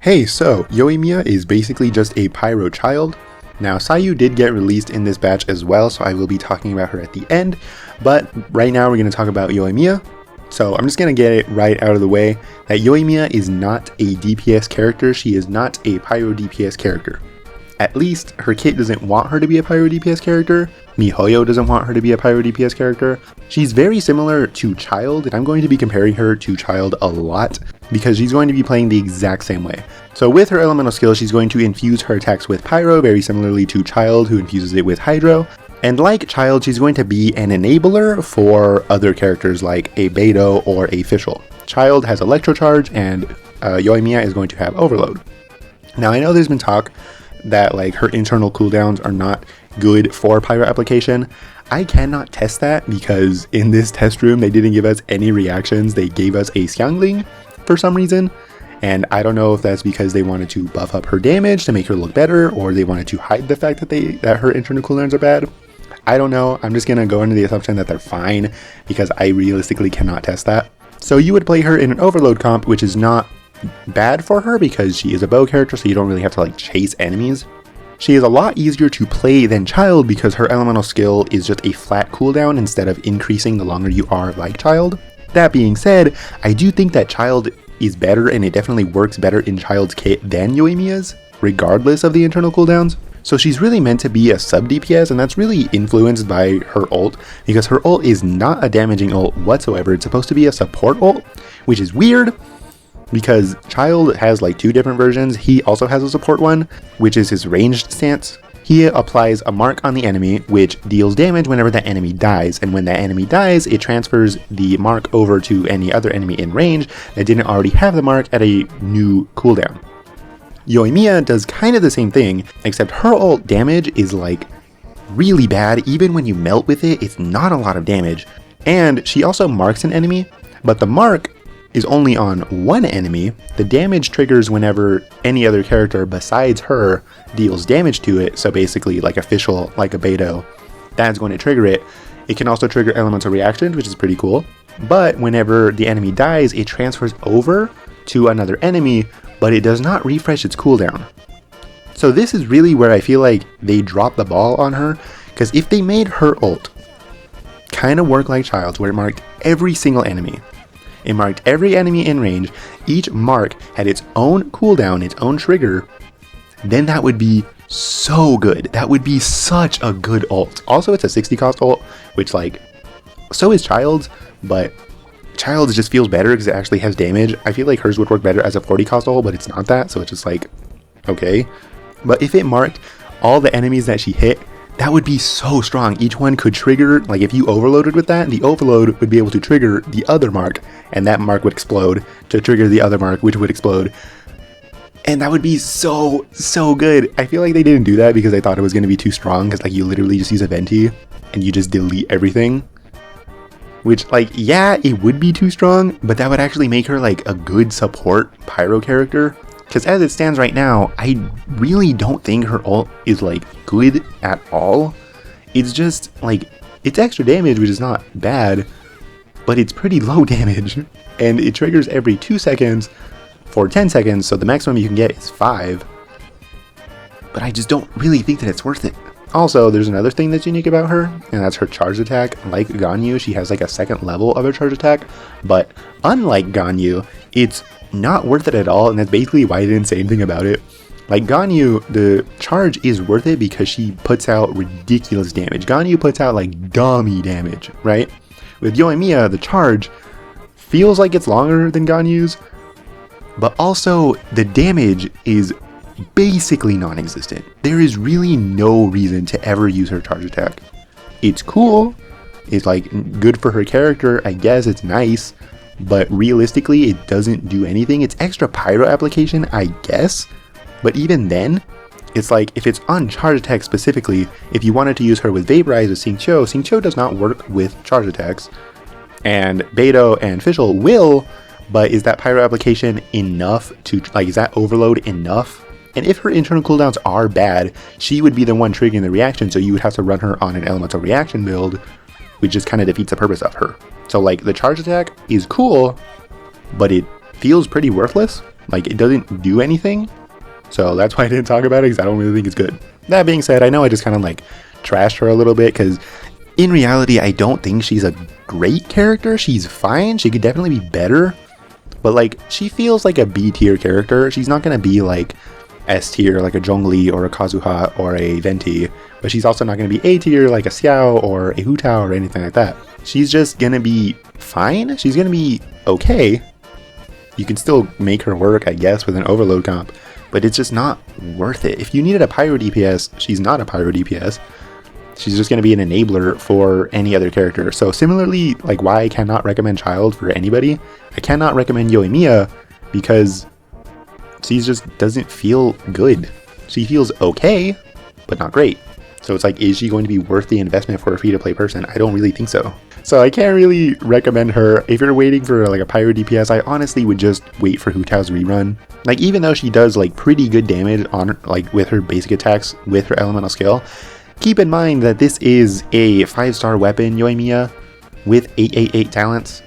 Hey, so Yoimiya is basically just a pyro child. Now Sayu did get released in this batch as well, so I will be talking about her at the end, but right now we're going to talk about Yoimiya. So I'm just going to get it right out of the way that Yoimiya is not a DPS character. She is not a pyro DPS character. At least her kit doesn't want her to be a pyro DPS character. miHoYo doesn't want her to be a pyro DPS character. She's very similar to Childe, and I'm going to be comparing her to Childe a lot because she's going to be playing the exact same way. So with her elemental skill, she's going to infuse her attacks with pyro very similarly to Childe, who infuses it with hydro. And like Childe, she's going to be an enabler for other characters like a Beidou or a Fischl. Childe has electro charge, and Yoimiya is going to have overload. Now I know there's been talk that like her internal cooldowns are not good for pyro application. I cannot test that because in this test room they didn't give us any reactions. They gave us a Xiangling for some reason, and I don't know if that's because they wanted to buff up her damage to make her look better, or they wanted to hide the fact that her internal cooldowns are bad. I don't know. I'm just gonna go into the assumption that they're fine because I realistically cannot test that. So you would play her in an overload comp, which is not bad for her because she is a bow character, so you don't really have to like chase enemies. She is a lot easier to play than Childe because her elemental skill is just a flat cooldown instead of increasing the longer you are like Childe. That being said, I do think that Childe is better, and it definitely works better in Childe's kit than Yoimiya's, regardless of the internal cooldowns. So she's really meant to be a sub DPS, and that's really influenced by her ult, because her ult is not a damaging ult whatsoever. It's supposed to be a support ult, which is weird because Childe has like two different versions. He also has a support one, which is his ranged stance. He applies a mark on the enemy, which deals damage whenever that enemy dies, and when that enemy dies, it transfers the mark over to any other enemy in range that didn't already have the mark at a new cooldown. Yoimiya does kind of the same thing, except her ult damage is like really bad. Even when you melt with it, it's not a lot of damage. And she also marks an enemy, but the mark is only on one enemy. The damage triggers whenever any other character besides her deals damage to it. So basically like a Fischl, like a Beidou, that's going to trigger it. It can also trigger elemental reactions, which is pretty cool. But whenever the enemy dies, it transfers over to another enemy, but it does not refresh its cooldown. So this is really where I feel like they dropped the ball on her, because if they made her ult kind of work like Childe's, where it marked every single enemy, it marked every enemy in range, each mark had its own cooldown, its own trigger, then that would be so good. That would be such a good ult. Also, it's a 60 cost ult, which like, so is Childe's, but Childe's just feels better because it actually has damage. I feel like hers would work better as a 40 cost ult, but it's not that, so it's just like, okay. But if it marked all the enemies that she hit, that would be so strong. Each one could trigger, like if you overloaded with that, the overload would be able to trigger the other mark, and that mark would explode to trigger the other mark, which would explode. And that would be so good. I feel like they didn't do that because they thought it was going to be too strong, because like you literally just use a venti and you just delete everything. Which like, yeah, it would be too strong, but that would actually make her like a good support pyro character. Because as it stands right now, I really don't think her ult is like good at all. It's just like, it's extra damage, which is not bad, but it's pretty low damage. And it triggers every 2 seconds for 10 seconds, so the maximum you can get is 5. But I just don't really think that it's worth it. Also, there's another thing that's unique about her, and that's her charge attack. Like Ganyu, she has like a second level of her charge attack, but unlike Ganyu, it's not worth it at all, and that's basically why I didn't say anything about it. Like Ganyu, the charge is worth it because she puts out ridiculous damage. Ganyu puts out like dummy damage, right? With Yoimiya, the charge feels like it's longer than Ganyu's, but also the damage is basically non-existent. There is really no reason to ever use her charge attack. It's cool, it's like good for her character, I guess, it's nice, but realistically it doesn't do anything. It's extra pyro application, I guess, but even then, it's like if it's on charge attack specifically, if you wanted to use her with Vaporize with Xingqiu does not work with charge attacks, and Beidou and Fischl will, but is that pyro application enough to, like, is that overload enough? And if her internal cooldowns are bad, she would be the one triggering the reaction, so you would have to run her on an elemental reaction build, which just kind of defeats the purpose of her. So like the charge attack is cool, but it feels pretty worthless. Like, it doesn't do anything. So that's why I didn't talk about it, because I don't really think it's good. That being said, I know I just kind of like trashed her a little bit, because in reality, I don't think she's a great character. She's fine. She could definitely be better. But like, she feels like a B tier character. She's not going to be like S tier, like a Zhongli or a Kazuha or a Venti. But she's also not going to be A tier, like a Xiao or a Hu Tao or anything like that. She's just going to be fine. She's going to be okay. You can still make her work, I guess, with an overload comp. But it's just not worth it. If you needed a pyro DPS, she's not a pyro DPS. She's just going to be an enabler for any other character. So similarly, like why I cannot recommend Child for anybody, I cannot recommend Yoimiya because she just doesn't feel good. She feels okay, but not great. So it's like, is she going to be worth the investment for a free-to-play person? I don't really think so. So I can't really recommend her. If you're waiting for like a pyro DPS, I honestly would just wait for Hu Tao's rerun. Like, even though she does like pretty good damage on like with her basic attacks with her elemental skill, keep in mind that this is a 5-star weapon Yoimiya with 888 talents,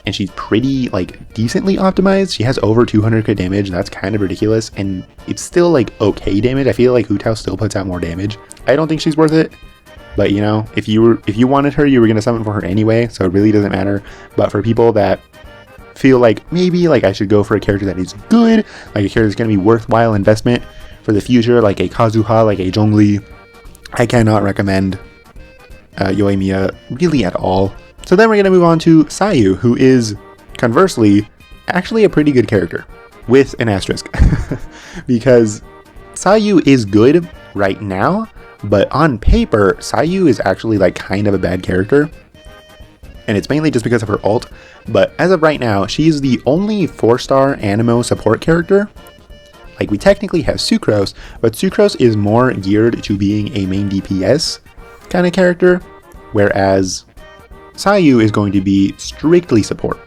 and she's pretty like decently optimized. She has over 200 crit damage. That's kind of ridiculous, and it's still like okay damage. I feel like Hu Tao still puts out more damage. I don't think she's worth it. But you know, if you wanted her, you were gonna summon for her anyway, so it really doesn't matter. But for people that feel like maybe like I should go for a character that is good, like a character that's gonna be worthwhile investment for the future, like a Kazuha, like a Zhongli, I cannot recommend Yoimiya really at all. So then we're gonna move on to Sayu, who is conversely actually a pretty good character with an asterisk, because Sayu is good right now. But on paper, Sayu is actually like kind of a bad character, and it's mainly just because of her ult. But as of right now, she's the only 4-star Anemo support character. Like, we technically have Sucrose, but Sucrose is more geared to being a main DPS kind of character, whereas Sayu is going to be strictly support.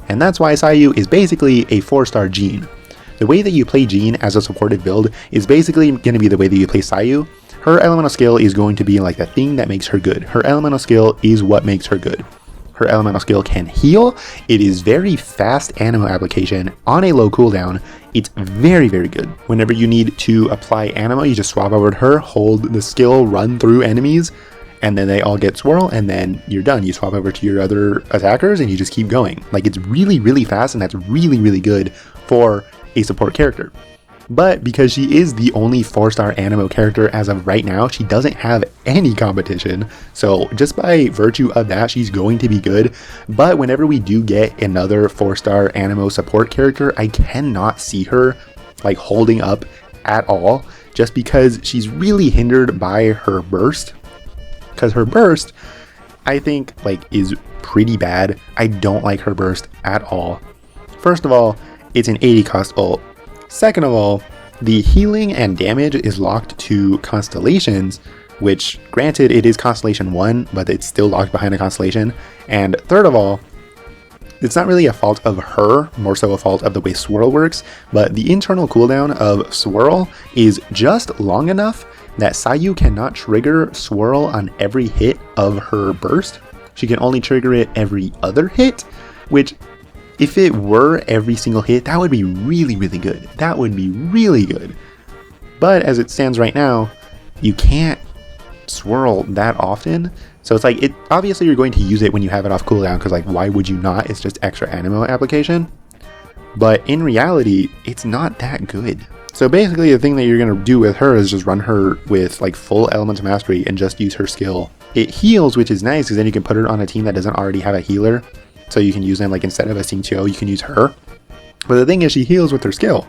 And that's why Sayu is basically a 4-star Jean. The way that you play Jean as a supportive build is basically going to be the way that you play Sayu. Her elemental skill is going to be like the thing that makes her good. Her elemental skill is what makes her good. Her elemental skill can heal. It is very fast Anemo application on a low cooldown. It's very, very good. Whenever you need to apply Anemo, you just swap over to her, hold the skill, run through enemies, and then they all get swirl, and then you're done. You swap over to your other attackers, and you just keep going. Like, it's really, really fast, and that's really, really good for a support character. But because she is the only 4-star Anemo character as of right now, she doesn't have any competition. So just by virtue of that, she's going to be good. But whenever we do get another 4-star Anemo support character, I cannot see her like holding up at all, just because she's really hindered by her burst. Because her burst, I think, like, is pretty bad. I don't like her burst at all. First of all, it's an 80 cost ult. Second of all, the healing and damage is locked to constellations, which, granted, it is Constellation 1, but it's still locked behind a constellation. And third of all, it's not really a fault of her, more so a fault of the way Swirl works, but the internal cooldown of Swirl is just long enough that Sayu cannot trigger Swirl on every hit of her burst. She can only trigger it every other hit, which, if it were every single hit, that would be really, really good. That would be really good. But as it stands right now, you can't swirl that often. So it's like, obviously you're going to use it when you have it off cooldown, because like, why would you not? It's just extra Anemo application. But in reality, it's not that good. So basically the thing that you're going to do with her is just run her with like full Elemental Mastery and just use her skill. It heals, which is nice, because then you can put her on a team that doesn't already have a healer. So you can use them, like, instead of a Xingqiu, you can use her. But the thing is, she heals with her skill.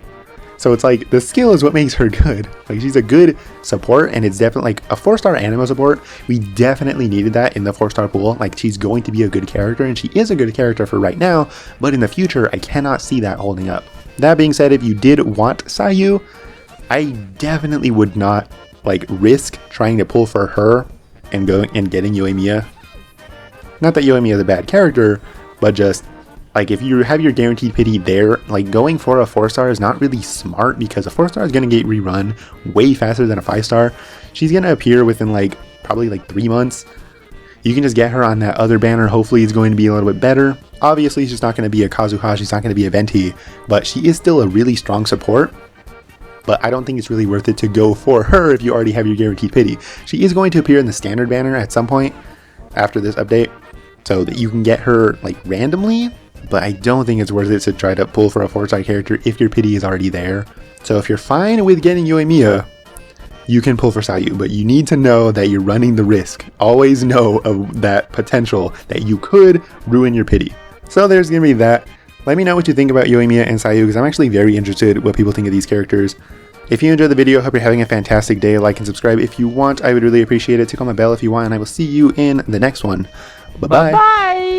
So it's like, the skill is what makes her good. Like, she's a good support, and it's definitely, like, a 4-star Anemo support. We definitely needed that in the 4-star pool. Like, she's going to be a good character, and she is a good character for right now. But in the future, I cannot see that holding up. That being said, if you did want Sayu, I definitely would not, like, risk trying to pull for her and going and getting Yoimiya. Not that Yoimiya is a bad character, but just, like, if you have your guaranteed pity there, like, going for a 4-star is not really smart, because a 4-star is going to get rerun way faster than a 5-star. She's going to appear within, like, probably, like, 3 months. You can just get her on that other banner. Hopefully it's going to be a little bit better. Obviously she's not going to be a Kazuha, she's not going to be a Venti, but she is still a really strong support. But I don't think it's really worth it to go for her if you already have your guaranteed pity. She is going to appear in the standard banner at some point after this update, so that you can get her like randomly, but I don't think it's worth it to try to pull for a 4-star character if your pity is already there. So if you're fine with getting Yoimiya, you can pull for Sayu, but you need to know that you're running the risk. Always know of that potential that you could ruin your pity. So there's gonna be that. Let me know what you think about Yoimiya and Sayu, because I'm actually very interested what people think of these characters. If you enjoyed the video, I hope you're having a fantastic day. Like and subscribe if you want. I would really appreciate it. Tick on the bell if you want, and I will see you in the next one. Bye-bye. Bye-bye.